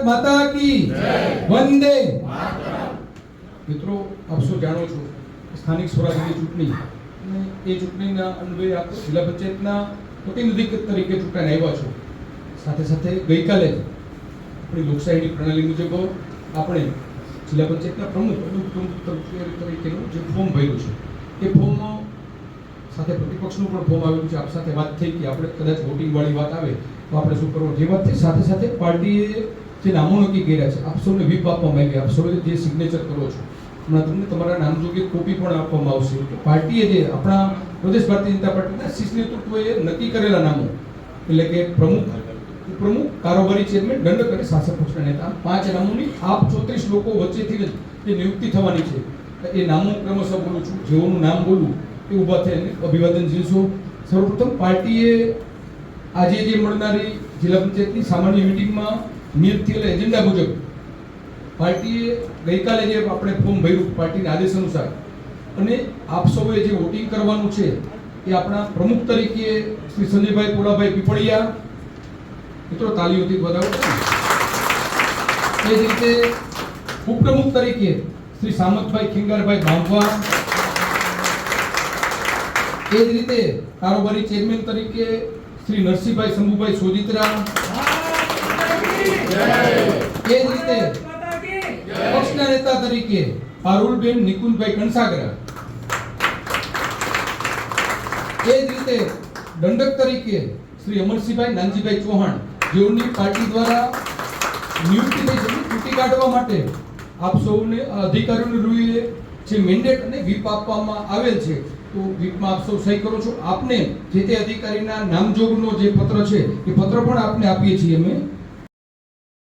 ભારત માતા કી વંદે મિત્રો, આપ સૌ જાણો છો સ્થાનિક સ્વરાજ્યની ચૂંટણી અને એ ચૂંટણીના અન્વયે આપ જિલ્લા પંચાયતના પ્રતિનિધિ તરીકે ચૂંટાઈને આવ્યા છો. સાથે સાથે ગઈકાલે આપણી લોકશાહીની પ્રણાલી મુજબ આપણે જિલ્લા પંચાયતના પ્રમુખ અને ઉપપ્રમુખ તરીકેનું જે ફોર્મ ભર્યું છે એ ફોર્મ સાથે પ્રતિપક્ષનું પણ ફોર્મ આવેલું છે. આપ સાથે વાત થઈ કે આપણે કદાચ વોટિંગ વાળી વાત આવે તો આપણે શું કરવું, જે વાત થઈ સાથે સાથે પાર્ટીએ જે નામો નક્કી કર્યા છે, આપ સૌને વ્હીપ આપવામાં આવી, આપ સૌએ જે સિગ્નેચર કરો છો હમણાં તમને તમારા નામ જોગે કોપી પણ આપવામાં આવશે. પાર્ટીએ જે આપણા પ્રદેશ ભારતીય જનતા પાર્ટીના શીર્ષ નેતૃત્વએ નક્કી કરેલા નામો એટલે કે પ્રમુખ, ઉપપ્રમુખ, કારોબારી ચેરમેન, દંડક અને શાસક પક્ષના નેતા, 5 નામોની આપ 34 લોકો વચ્ચેથી જે નિયુક્તિ થવાની છે એ નામો ક્રમશઃ બોલું છું. જેઓનું નામ બોલું એ ઊભા થઈને અભિવાદન ઝીલશો. સર્વપ્રથમ પાર્ટીએ આજે જે મળનારી જિલ્લા પંચાયતની સામાન્ય મિટિંગમાં નિયત થયેલા એજન્ડા મુજબ પાર્ટીએ ગઈકાલે જે આપણે ફોર્મ ભર્યું પાર્ટીના આદેશ અનુસાર અને આપ સૌએ જે વોટિંગ કરવાનું છે એ આપણા પ્રમુખ તરીકે શ્રી સંજયભાઈ પોળાભાઈ પીપળિયા, મિત્રો તાલીઓથી વધાવો. એ જ રીતે ઉપપ્રમુખ તરીકે શ્રી સામતભાઈ ખિંગારભાઈ બાંભવા, એ જ રીતે કારોબારી ચેરમેન તરીકે શ્રી નરસિંહભાઈ શંભુભાઈ સોજિત્રા, એ જ રીતે પક્ષના નેતા તરીકે પારુલબેન નિકુંજભાઈ કણસાગરા, એ જ રીતે દંડક તરીકે શ્રી અમરસિંહભાઈ નાનજીભાઈ ચૌહાણ, જેઓની પાર્ટી દ્વારા નિયુક્તિ થઈ છે. ચૂંટી કાઢવા માટે આપ સૌને અધિકારીઓને રૂએ જે મેન્ડેટ અને વ્હીપ આપવામાં આવેલ છે તો વ્હીપમાં આપ સૌ સહી કરો છો. આપને જે તે અધિકારીના નામજોગનો જે પત્ર છે એ પત્ર પણ આપને આપીએ છીએ અમે.